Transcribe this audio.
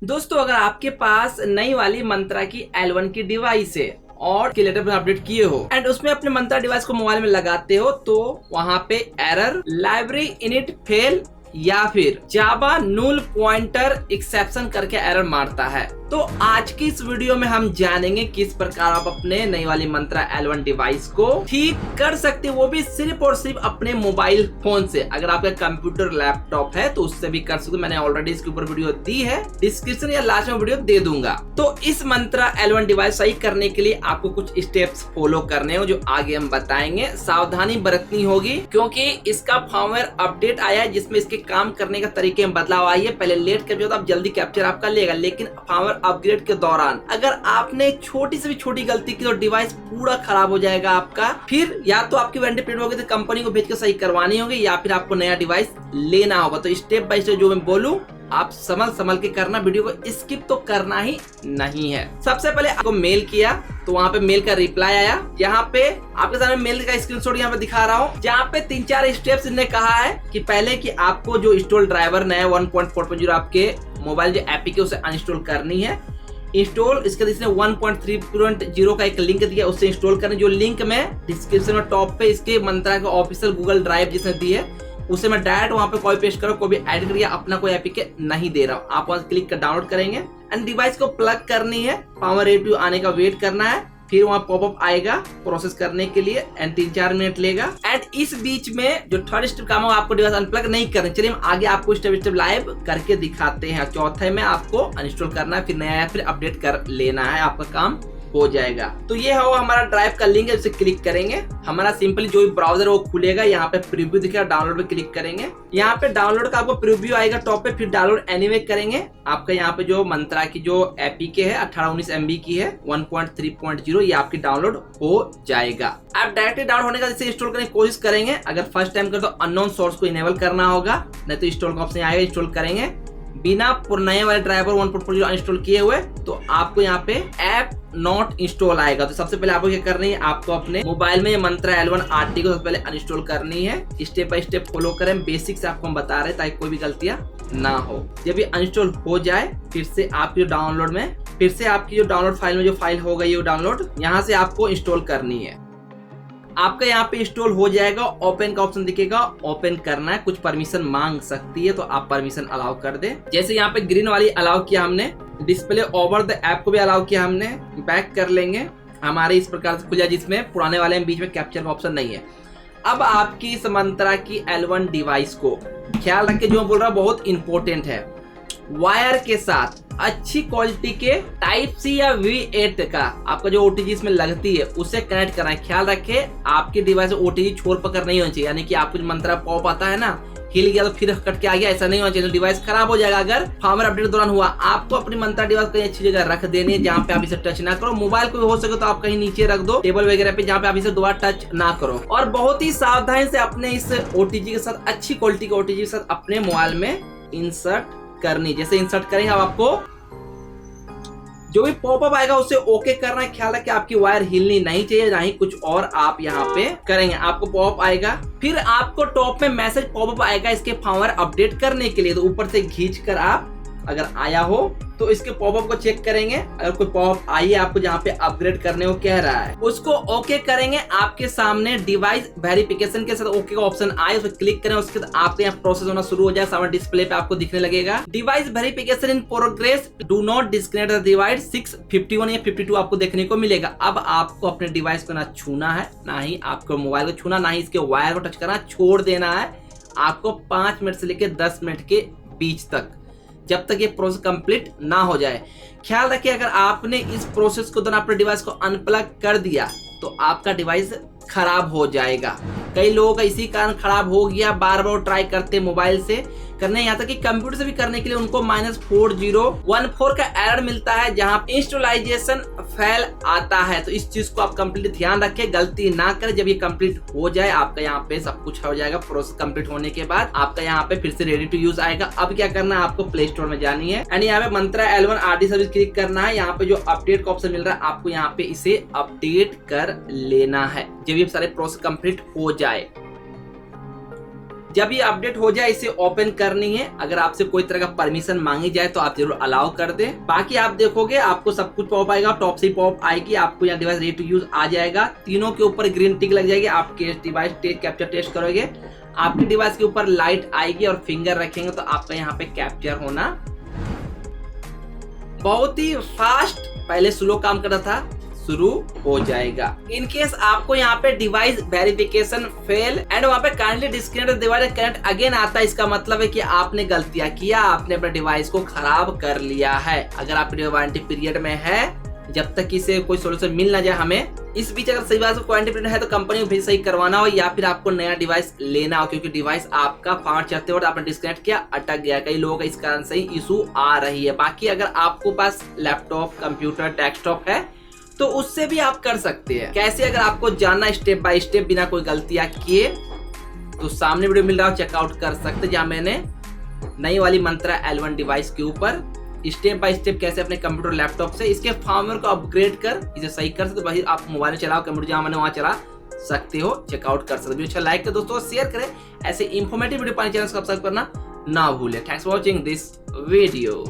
दोस्तों, अगर आपके पास नई वाली मंत्रा की L1 की डिवाइस है और के लेटर अपडेट किए हो एंड उसमें अपने मंत्रा डिवाइस को मोबाइल में लगाते हो तो वहां पे एरर, लाइब्रेरी इनिट फेल या फिर जावा null पॉइंटर एक्सेप्शन करके एरर मारता है। तो आज की इस वीडियो में हम जानेंगे किस प्रकार आप अपने नई वाली मंत्रा L1 डिवाइस को ठीक कर सकते हैं, वो भी सिर्फ और सिर्फ अपने मोबाइल फोन से। अगर आपका कंप्यूटर लैपटॉप है तो उससे भी कर सकते हो। मैंने ऑलरेडी इसके ऊपर वीडियो दी है, डिस्क्रिप्शन या लास्ट में वीडियो दे दूंगा। तो इस मंत्रा L1 डिवाइस सही करने के लिए आपको कुछ स्टेप्स फॉलो करने हो जो आगे हम बताएंगे। सावधानी बरतनी होगी क्योंकि इसका फर्मवेयर अपडेट आया है जिसमें इसके काम करने का तरीके में बदलाव आई है। पहले लेट कैप्चर आप जल्दी कैप्चर आपका लेगा, लेकिन फर्मवेयर अपग्रेड के दौरान अगर आपने छोटी से भी छोटी गलती की तो डिवाइस पूरा खराब हो जाएगा आपका। फिर या तो आपकी वारंटी पीरियड होगी तो कंपनी को भेज कर सही करवानी होगी या फिर आपको नया डिवाइस लेना होगा। तो स्टेप बाय स्टेप जो मैं बोलूं आप संभल के करना, वीडियो को स्किप तो करना ही नहीं है। सबसे पहले आपको मेल किया तो वहाँ पे मेल का रिप्लाई आया। यहाँ पे आपके सामने मेल का स्क्रीनशॉट यहाँ पे दिखा रहा हूँ, जहाँ पे 3-4 स्टेप्स इन्होंने कहा है कि पहले कि आपको जो इंस्टॉल ड्राइवर नया 1.4.0 आपके मोबाइल जो एपी के उसे अनइंस्टॉल करनी है। इंस्टॉल इसके इसने 1.3.0 का एक लिंक दिया, उससे इंस्टॉल करने। जो लिंक में डिस्क्रिप्शन में टॉप पे इसके मंत्रा का ऑफिशियल गूगल ड्राइव जिसने दी है उसे मैं डायरेक्ट वहां पे कॉपी पेस्ट करो, कोई भी एडिट करिए, अपना कोई एपीके नहीं दे रहा हूँ। आप वहां क्लिक कर डाउनलोड करेंगे एंड डिवाइस को प्लग करनी है, पावर रेट आने का वेट करना है। फिर वहाँ पॉपअप आएगा प्रोसेस करने के लिए एंड 3-4 मिनट लेगा। एंड इस बीच में जो थर्ड स्टेप काम होगा आपको डिवाइस अनप्लग नहीं करना। चलिए हम आगे आपको स्टेप स्टेप लाइव करके दिखाते हैं। चौथे में आपको अनइंस्टॉल करना है, फिर नया या फिर अपडेट कर लेना है, आपका काम हो जाएगा। तो ये होगा हमारा ड्राइव का लिंक है, इसे क्लिक करेंगे, हमारा सिंपली जो भी ब्राउजर वो खुलेगा। यहाँ पे प्रीव्यू दिखेगा, डाउनलोड पे क्लिक करेंगे। यहाँ पे डाउनलोड का आपको प्रीव्यू आएगा टॉप पे, फिर डाउनलोड एनीवे करेंगे। आपका यहाँ पे जो मंत्रा की जो एपीके है 18-19 MB की है 1.3.0, ये आपकी डाउनलोड हो जाएगा। आप डायरेक्टली डाउनलोड होने का जैसे इंस्टॉल करने की कोशिश करेंगे। अगर फर्स्ट टाइम कर तो अननोन सोर्स को इनेबल करना होगा, नहीं तो इंस्टॉल का ऑप्शन आएगा, इंस्टॉल करेंगे। बिना पुराने वाले ड्राइवर 1.4.0 अनइंस्टॉल किए हुए तो आपको यहाँ पे ऐप नॉट इंस्टॉल आएगा। तो सबसे पहले आपको क्या करनी है, आपको अपने मोबाइल में ये मंत्रा L1 RT को सबसे पहले अनइंस्टॉल करनी है। स्टेप बाय स्टेप फॉलो करें, बेसिक से आपको हम बता रहे हैं ताकि कोई भी गलतियां ना हो। जब ये अनइंस्टॉल हो जाए फिर से आपकी डाउनलोड में फिर से आपकी जो डाउनलोड फाइल में जो फाइल हो गई है डाउनलोड, यहाँ से आपको इंस्टॉल करनी है। आपका यहाँ पे इंस्टॉल हो जाएगा, ओपन का ऑप्शन दिखेगा, ओपन करना है। कुछ परमिशन मांग सकती है तो आप परमिशन अलाउ कर दे। जैसे यहाँ पे ग्रीन वाली अलाउ किया हमने, डिस्प्ले ओवर द ऐप को भी अलाउ किया हमने, बैक कर लेंगे। हमारे इस प्रकार से खुला जिसमें पुराने वाले में बीच में कैप्चर का ऑप्शन नहीं है। अब आपकी इस मंत्रा की L1 डिवाइस को ख्याल रख के जो बोल रहा बहुत इंपॉर्टेंट है, वायर के साथ अच्छी क्वालिटी के टाइप सी या V8 का आपका जो OTG इसमें लगती है उसे कनेक्ट करना है। ख्याल रखे आपकी डिवाइस OTG छोर पकड़ नहीं होनी चाहिए, यानी कि आपको मंत्रा पॉप आता है ना, हिल गया तो फिर कट के आ गया, ऐसा नहीं होना चाहिए। डिवाइस खराब हो जाएगा अगर फर्मवेयर अपडेट के दौरान हुआ। आपको अपनी मंत्रा डिवाइस कहीं अच्छी जगह रख देनी है जहाँ पे आप इसे टच ना करो। मोबाइल को भी हो सके तो आप कहीं नीचे रख दो टेबल वगैरह पे, जहाँ पे आप इसे दोबारा टच ना करो। और बहुत ही सावधानी से अपने इस OTG के साथ, अच्छी क्वालिटी के OTG के साथ अपने मोबाइल में इंसर्ट करनी। जैसे इंसर्ट करेंगे अब आपको जो भी पॉपअप आएगा उसे ओके करना है। ख्याल रखिए आपकी वायर हिलनी नहीं चाहिए, ना ही कुछ और आप यहाँ पे करेंगे। आपको पॉपअप आएगा, फिर आपको टॉप में मैसेज पॉपअप आएगा इसके फर्मवेयर अपडेट करने के लिए। तो ऊपर से खींच कर आप अगर आया हो तो इसके पॉपअप को चेक करेंगे। अगर कोई पॉपअप आई है आपको जहाँ पे अपग्रेड करने को कह रहा है, उसको ओके करेंगे। आपके सामने डिवाइस वेरिफिकेशन के साथ ओके का ऑप्शन आए, उस पर क्लिक करें, उसके बाद आपके यहाँ प्रोसेस होना शुरू हो जाए। सामने डिस्प्ले पे आपको दिखने लगेगा device verification in progress, do not disconnect the device. 651 या 52 आपको देखने को मिलेगा। अब आपको अपने डिवाइस को ना छूना है, ना ही आपको मोबाइल को छूना, ना ही इसके वायर को टच करना, छोड़ देना है। आपको 5 मिनट से लेकर 10 मिनट के बीच तक, जब तक ये प्रोसेस कंप्लीट ना हो जाए। ख्याल रखिए अगर आपने इस प्रोसेस को दौरान अपने डिवाइस को अनप्लग कर दिया तो आपका डिवाइस खराब हो जाएगा। कई लोगों का इसी कारण खराब हो गया, बार बार ट्राई करते मोबाइल से करने, यहाँ तक कि कंप्यूटर से भी करने के लिए उनको -4014 का एरर मिलता है जहाँ इंस्टॉलाइजेशन फेल आता है। तो इस चीज को आप कंप्लीट ध्यान रखें, गलती ना करें। जब ये कंप्लीट हो जाए आपका यहाँ पे सब कुछ हो जाएगा। प्रोसेस कंप्लीट होने के बाद आपका यहाँ पे फिर से रेडी टू यूज आएगा। अब क्या करना है, आपको प्ले स्टोर में जानी है एंड यहाँ पे मंत्रा L1 RT सर्विस क्लिक करना है। यहाँ पे जो अपडेट का ऑप्शन मिल रहा है आपको यहाँ पे इसे अपडेट कर लेना है जब ये सारे प्रोसेस कंप्लीट हो जाए। जब ये अपडेट हो जाए इसे ओपन करनी है। अगर आपसे कोई तरह का परमिशन मांगी जाए तो आप जरूर अलाउ कर दें। बाकी आप देखोगे आपको सब कुछ पॉप आएगा, टॉप से पॉप आएगी, आपको यहाँ डिवाइस रेडी टू यूज आ जाएगा। तीनों के ऊपर ग्रीन टिक लग जाएगी। आपके डिवाइस कैप्चर टेस्ट करोगे, आपके डिवाइस के ऊपर लाइट आएगी और फिंगर रखेंगे तो आपका यहाँ पे कैप्चर होना बहुत ही फास्ट, पहले स्लो काम कर रहा था, शुरू हो जाएगा। इन केस आपको यहाँ पे डिवाइस वेरिफिकेशन फेल एंड वहाँ पे kindly disconnect device connect again आता है, इसका मतलब है कि आपने गलतियां किया, आपने अपने डिवाइस को खराब कर लिया है। अगर आपके वारंटी पीरियड में है, जब तक इसे कोई सोल्यूशन मिल ना जाए हमें, इस बीच अगर सही बात वारंटी पीरियड है तो कंपनी को भी सही करवाना हो या फिर आपको नया डिवाइस लेना हो, क्योंकि डिवाइस आपका फॉर्मेट चलते वक्त आपने डिस्कनेक्ट किया, अटक गया। कई लोगों का इस कारण से ही इशू आ रही है। बाकी अगर आपको पास लैपटॉप, कंप्यूटर, डेस्कटॉप है तो उससे भी आप कर सकते हैं। कैसे, अगर आपको जानना स्टेप बाय स्टेप बिना कोई गलतियां किए तो सामने वीडियो मिल रहा है, चेकआउट कर सकते हैं, जहां मैंने नई वाली मंत्रा L1 डिवाइस के ऊपर स्टेप बाय स्टेप कैसे अपने कंप्यूटर लैपटॉप से इसके फॉर्मवेयर को अपग्रेड कर इसे सही कर सकते। वही आप मोबाइल में चलाओ, कंप्यूटर जहां मैंने वहां चला सकते हो, चेकआउट कर सकते हो। अच्छा लाइक कर दोस्तों, शेयर करें। ऐसे इंफॉर्मेटिव वीडियो पाने चैनल सब्सक्राइब करना ना भूलें। Thanks for watching this video.